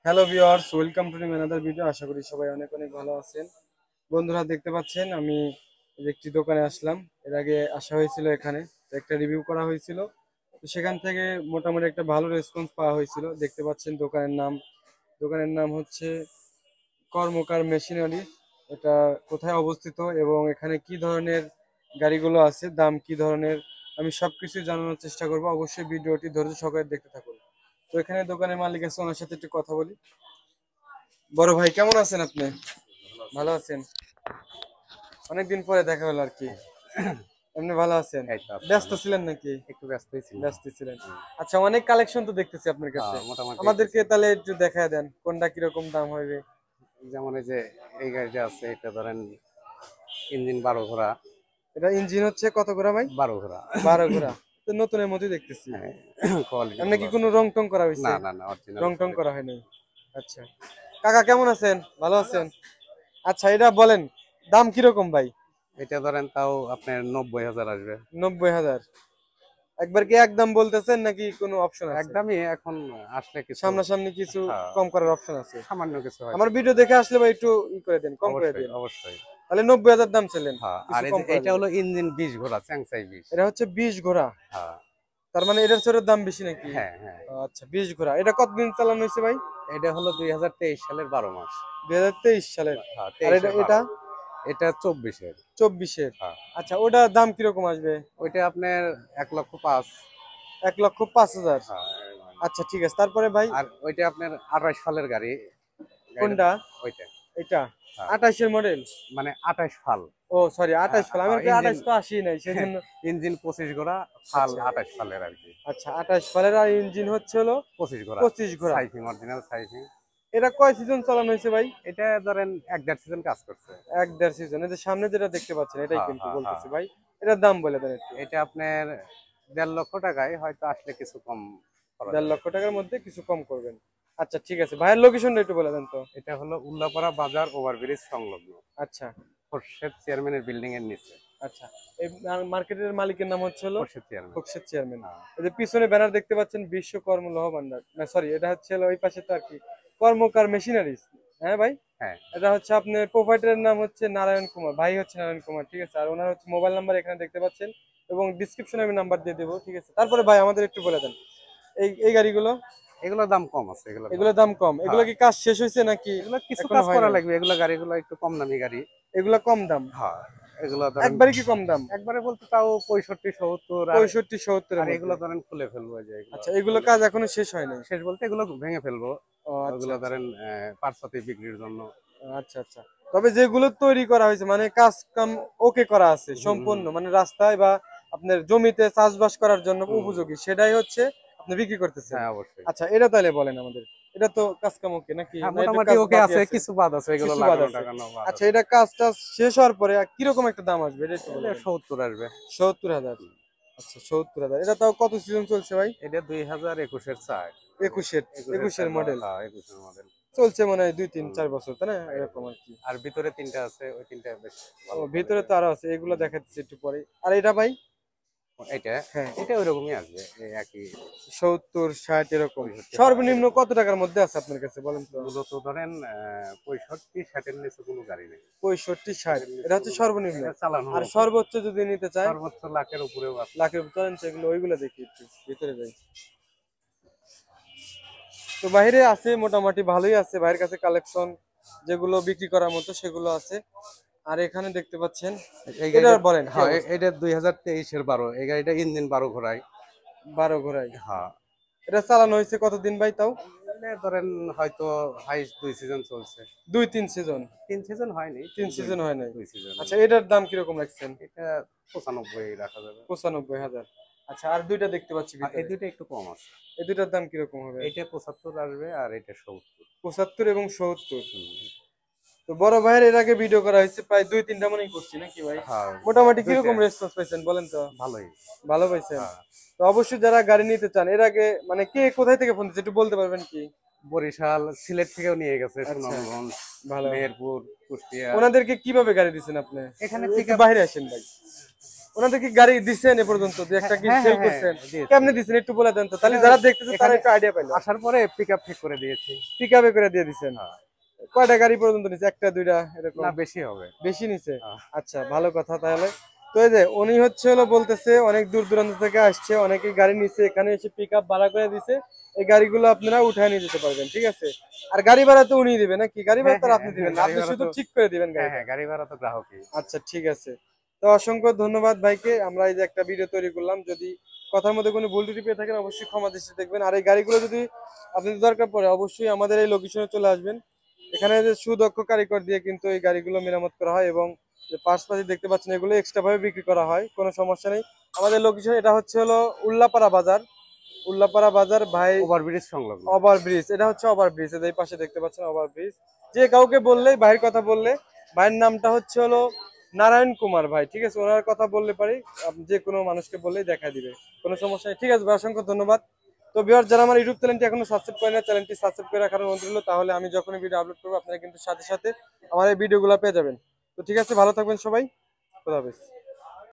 Hello viewers, welcome to another video. আশা করি সবাই অনেক অনেক ভালো আছেন। বন্ধুরা, দেখতে পাচ্ছেন আমি একটি দোকানে আসলাম। এর আগে আসা হয়েছিল, এখানে একটা রিভিউ করা হয়েছিল। তো সেখান থেকে মোটামুটি একটা ভালো রেসপন্স পাওয়া হয়েছিল। দেখতে পাচ্ছেন দোকানের নাম হচ্ছে কর্মকার মেশিনারি। এটা কোথায় অবস্থিত এবং এখানে কি ধরনের গাড়িগুলো আছে, দাম কি ধরনের, আমি সবকিছু জানানোর চেষ্টা করব। অবশ্যই ভিডিওটি ধৈর্য সহকারে দেখতে থাকুন। তো এখানে দোকানের মালিক আছে, ওনার সাথে একটু কথা বলি। বড় ভাই, কেমন আছেন আপনি? ভালো আছেন? অনেকদিন পরে দেখা হলো আর কি। এমনি ভালো আছেন? এই তো আছি ব্যস্ত ভালো। ছিলেন নাকি? একটু ব্যস্তই ছিলাম। ব্যস্ত ছিলেন। আচ্ছা, অনেক কালেকশন তো দেখতেছি আপনার কাছে। মোটামুটি আমাদেরকে কিছু। তাহলে একটু দেখায় দেন কোনটা কিরকম দাম হবে। যেমন এই যে এই গাড়িটা আছে, এটা ধরেন ইঞ্জিন 12 ঘোড়া। এটা ইঞ্জিন হচ্ছে কত করে ভাই? 12 ঘোড়া। 12 ঘোড়া। তো নতুনের মতোই দেখতেছি। হ্যাঁ, কোয়ালিটি এমনি ভালো কি আছে। কোনো রং টং করা হয়েছে? না না না, অরিজিনাল রং টং করা কোয়ালিটি। হয়নি। আচ্ছা, কাকা কেমন আছেন? ভালো আছেন? আচ্ছা, এটা বলেন দাম কিরকম ভাই? এটা ধরেন তাও আপনার 90,000 আসবে। 90,000? একবার কি একদম বলতেছেন নাকি কোনো অপশন আছে? একদমই এখন আসলে কিছু। সামনাসামনি কিছু হ্যাঁ, কম করার অপশন আছে? সামান্য কিছু আমার হয়তো। ভিডিও দেখে আসলে ভাই একটু করে দেন, কম করে অবশ্যই দেন। অবশ্যই। তাহলে 90,000 দাম ছিলেন, হ্যাঁ, আর কিছু এই কম যে করা এটা যাবে। হলো ইঞ্জিন 20 ঘোড়া, চ্যাংসাই 20। এটা হচ্ছে 20 ঘোড়া। হ্যাঁ তার মানে এটার চেয়ে দাম বেশি নাকি? হ্যাঁ হ্যাঁ। আচ্ছা, 20 ঘোড়া। এটা কতদিন চালানো হয়েছে ভাই? এটা হলো 2023 সালের 12 মাস। 2023 সালের। হ্যাঁ, আর এটা 23-এর এটা 12। এটা 24-এর। 24-এর। হ্যাঁ, আচ্ছা, ওটার দাম কিরকম আসবে? ওইটা আপনার 1,05,000। 1,05,000। হ্যাঁ, আচ্ছা, ঠিক আছে। তারপরে ভাই? আর ওইটা আপনার 28 সালের গাড়ি। গাড়িটা কোনটা? ওইটা। এটা হ্যাঁ, 28-এর মডেল? মানে 28 ফাল। ও সরি, 28 ফাল। আমি কি ইঞ্জিন 28 তো আসি নাই সেজন্য। ইঞ্জিন 25 ঘোড়া, ফাল আচ্ছা 28 ফালের আর কি। আচ্ছা, 28 ফালের আর ইঞ্জিন হচ্ছে হলো 25 ঘোড়া, 25 ঘোড়া। সাইফিং, অরিজিনাল সাইফিং। এটা কয় সিজন চালানো হয়েছে ভাই? এটা ধরেন 1-1.5 সিজন কাজ করছে। 1-1.5 সিজন। এই যে সামনে যেটা দেখতে পাচ্ছেন এটাই হ্যাঁ কিন্তু হ্যাঁ হ্যাঁ। বলতেছি ভাই। এটার দাম বলে দেন একটু। এটা আপনার 1.5 লক্ষ টাকায় হয়তো আসলে কিছু কম করা দেড় যাবে। লক্ষ টাকার মধ্যে কিছু কম করবেন। আচ্ছা, ঠিক আছে। ভাইয়ের লোকেশনটা একটু বলে দেন তো। এটা হলো উল্লাপাড়া বাজার ওভারব্রিজ সংলগ্ন, আচ্ছা খোরশেদ চেয়ারম্যানের বিল্ডিং এর নিচে। আচ্ছা। এই মার্কেটের মালিকের নাম হচ্ছে হলো খোরশেদ চেয়ারম্যান। খোকসেদ চেয়ারম্যান। হ্যাঁ এই যে পিছনে ব্যানার দেখতে পাচ্ছেন, বিশ্বকর্ম লৌহ ভান্ডার, না সরি, এটা হচ্ছে হলো ওই পাশে তো আর কি, কর্মকার মেশিনারিজ। হ্যাঁ ভাই। হ্যাঁ। এটা হচ্ছে আপনার প্রোভাইডারের নাম হচ্ছে নারায়ণ কুমার, ভাই হচ্ছে নারায়ণ কুমার, ঠিক আছে। আর ওনার হচ্ছে মোবাইল নাম্বার এখানে দেখতে পাচ্ছেন এবং ডিসক্রিপশনে আমি নাম্বার দিয়ে দেবো, ঠিক আছে। তারপরে ভাই আমাদের একটু বলে দেন এই এই গাড়িগুলো। এগুলোর দাম কম আছে, এগুলোর দাম। এগুলোর দাম কম? এগুলো হ্যাঁ, কি কাজ শেষ হয়েছে নাকি এগুলো কিছু এখনো কাজ হয় করা নাই? লাগবে, এগুলো গাড়িগুলো একটু কম দামি গাড়ি। এগুলো কম দাম? হ্যাঁ, এগুলো ধরেন একবারে কি কম দাম? একবারে বলতে তাও 65-70। আর 65-70-এর আর মধ্যে? এগুলো ধরেন খুলে ফেলবো, যে এগুলো আচ্ছা, এগুলো কাজ এখনো শেষ হয় নাই? শেষ বলতে এগুলো ভেঙে ফেলবো। ও আচ্ছা ওগুলো আচ্ছা। ধরেন পার্টসপাতি বিক্রির জন্য। আচ্ছা আচ্ছা। তবে যেগুলো তৈরি করা হয়েছে মানে কাজ কাম ওকে করা আছে হুম হুম সম্পূর্ণ, মানে রাস্তায় বা আপনার জমিতে চাষবাস করার জন্য হুম। উপযোগী, সেটাই হচ্ছে আপনি বিক্রি করতেছেন। হ্যাঁ অবশ্যই। আচ্ছা, এটা তাহলে বলেন আমাদের। এটা তো কাজ কাম ওকে নাকি, হ্যাঁ না একটু মোটামুটি কাজ ওকে বাকি আছে, আছে? কিছু বাদ আছে, এগুলো কিছু বাদ লাগানো আছে। টাগানো বাদ আচ্ছা, আছে। এটা কাজ টাজ শেষ হওয়ার পরে কিরকম একটা দাম আসবে এটা একটু বলে এটা দেন। 70 আসবে। 70,000? আচ্ছা, 70,000। এটা তাও কত সিজন চলছে ভাই? এটা 2021-এর চার। 21-এর? 21-এর 21-এর চার মডেল? হ্যাঁ, 21-এর মডেল। চলছে মনে হয় 2-3-4 বছর, তাই না? এরকম আর কি। আর ভিতরে তিনটা আছে, ওই তিনটা বেশ ও, ভালো ভিতরে কোয়ালিটির। তো আরো আছে, এগুলো দেখাচ্ছি একটু পরে। আর এটা ভাই? এটা হ্যাঁ। এটা ওইরকমই আসবে, এই একই 70-60 এরকম? 65। হ্যাঁ সর্বনিম্ন এরকম। কত টাকার মধ্যে আছে আপনার কাছে বলেন তো? মূলত ধরেন 65-60-এর নিচে কোনো গাড়ি নেই। 65-60? এর এটা নিচে হচ্ছে কোনো সর্বনিম্ন। এটা চালানোর আর মতো। সর্বোচ্চ যদি নিতে চায়? সর্বোচ্চ লাখের উপরেও আছে। লাখের চলেন তো, এগুলো ওইগুলো দেখি, একটু ভিতরে যাই। তো বাইরে আছে মোটামুটি ভালোই আছে, বাইরের কাছে কালেকশন যেগুলো বিক্রি করার মতো সেগুলো আছে। আর এখানে দেখতে পাচ্ছেন, এই এটা গাড়িটা। বলেন কি হ্যাঁ অবস্থা? এটা 2023-এর 12, এই গাড়িটা ইঞ্জিন 12 ঘোড়ায়। 12 ঘোড়াই? হ্যাঁ, এটা চালানো হয়েছে কতদিন ভাই তাও? এটা ধরেন হয়তো হাইস্ট 2 সিজন চলছে। 2-3 সিজন? 3 সিজন হয়নি, 2 3 সিজন হয় নাই? 2 সিজন। আচ্ছা, এটার দাম কিরকম রাখছেন? এটা 95 রাখা যাবে। 95,000? আচ্ছা, আর দুইটা দেখতে পাচ্ছি আর এই ভিতরে, দুইটা একটু কম আছে। এই দুইটার দাম কিরকম হবে? এইটা 75 আসবে আর এটা 70। 75 এবং 70? হুম। তো বড় ভাইয়ের এর আগে ভিডিও করা হয়েছে প্রায় 2-3টা মনেই করছি নাকি ভাই? হ্যাঁ, মোটামুটি দুইটা কিরকম রেসপন্স পাইছেন বলেন তো? ভালোই। ভালো পাইছেন? হ্যাঁ, তো অবশ্যই যারা গাড়ি নিতে চান, এর আগে মানে কে কোথায় থেকে ফোন দিচ্ছে একটু বলতে পারবেন কি? বরিশাল, সিলেট থেকেও নিয়ে গেছে, আচ্ছা, সুনামগঞ্জ, ভালো। মেহেরপুর, কুষ্টিয়া। ওনাদেরকে কিভাবে গাড়ি দিচ্ছেন আপনি? এখানে একটু পিকআপ বাইরে আসেন ভাই। ওনাদের কি গাড়ি দিচ্ছেন এ পর্যন্ত, যে একটা কি হ্যাঁ, সেল হ্যাঁ, করছেন? দিয়েছি। কেমনে দিচ্ছেন একটু বলে দেন তো, তাহলে যারা দেখতেছে তারা এখানে একটু আইডিয়া পাইলো। আসার পরে পিক আপ ঠিক করে দিয়েছি। পিকআপে করে দিয়ে দিচ্ছেন? হ্যাঁ। কয়টা গাড়ি পর্যন্ত নিছে, একটা দুইটা এরকম? না, বেশি হবে। বেশি নিছে? হ্যাঁ। আচ্ছা, ভালো কথা তাহলে। তো এই যে উনি হচ্ছে হলো বলতেছে অনেক দূর দূরান্ত থেকে আসছে, অনেকে গাড়ি নিছে, এখানে এসে পিকআপ ভাড়া করে দিছে। এই গাড়িগুলো আপনারা উঠায় নিয়ে যেতে পারবেন, ঠিক আছে? আর গাড়ি ভাড়া তো উনি দিবেন নাকি? গাড়ি ভাড়া হ্যাঁ, তো আর হ্যাঁ, আপনি হ্যাঁ, দিবেন না, গাড়ি আপনি ভাড়া শুধু তো ঠিক করে দিবেন হ্যাঁ, গাড়িটা। হ্যাঁ, গাড়ি ভাড়া তো গ্রাহকই। আচ্ছা, ঠিক আছে। তো অসংখ্য ধন্যবাদ ভাইকে। আমরা এই যে একটা ভিডিও তৈরি করলাম, যদি কথার মধ্যে কোনো ভুল ত্রুটি পেয়ে থাকেন অবশ্যই ক্ষমা দৃষ্টিতে দেখবেন। আর এই গাড়িগুলো যদি আপনাদের দরকার পড়ে অবশ্যই আমাদের এই লোকেশনে চলে আসবেন। এখানে যে সুদক্ষ কারিগর দিয়ে কিন্তু এই গাড়িগুলো মেরামত করা হয়, এবং যে পাশাপাশি দেখতে পাচ্ছেন এগুলো এক্সট্রা ভাবে বিক্রি করা হয়, কোনো সমস্যা নেই। আমাদের লোকেশন এটা হচ্ছে হলো উল্লাপাড়া বাজার। উল্লাপাড়া বাজার ভাই, ওভারব্রিজ সংলগ্ন। ওভার ব্রিজ, এটা হচ্ছে ওভার ব্রিজ, এই পাশে দেখতে পাচ্ছেন ওভার ব্রিজ। যে কাউকে বললেই ভাইয়ের কথা বললে, ভাইয়ের নামটা হচ্ছে হলো নারায়ণ কুমার ভাই, ঠিক আছে? ওনার কথা বললে পারি, আপনি যে কোনো মানুষকে বললেই দেখা দিবে, কোনো সমস্যা নেই, ঠিক আছে ভাই? অসংখ্য ধন্যবাদ। তো ভিউয়ার, যারা আমার ইউটিউব চ্যানেলটি এখনো সাবস্ক্রাইব করেন না, চ্যানেলটি সাবস্ক্রাইব করে রাখার অনুরোধ রইলো, তাহলে আমি যখনই ভিডিও আপলোড করবো আপনারা কিন্তু সাথে সাথে আমার এই ভিডিওগুলো পেয়ে যাবেন। তো ঠিক আছে, ভালো থাকবেন সবাই, খোদা হাফেজ।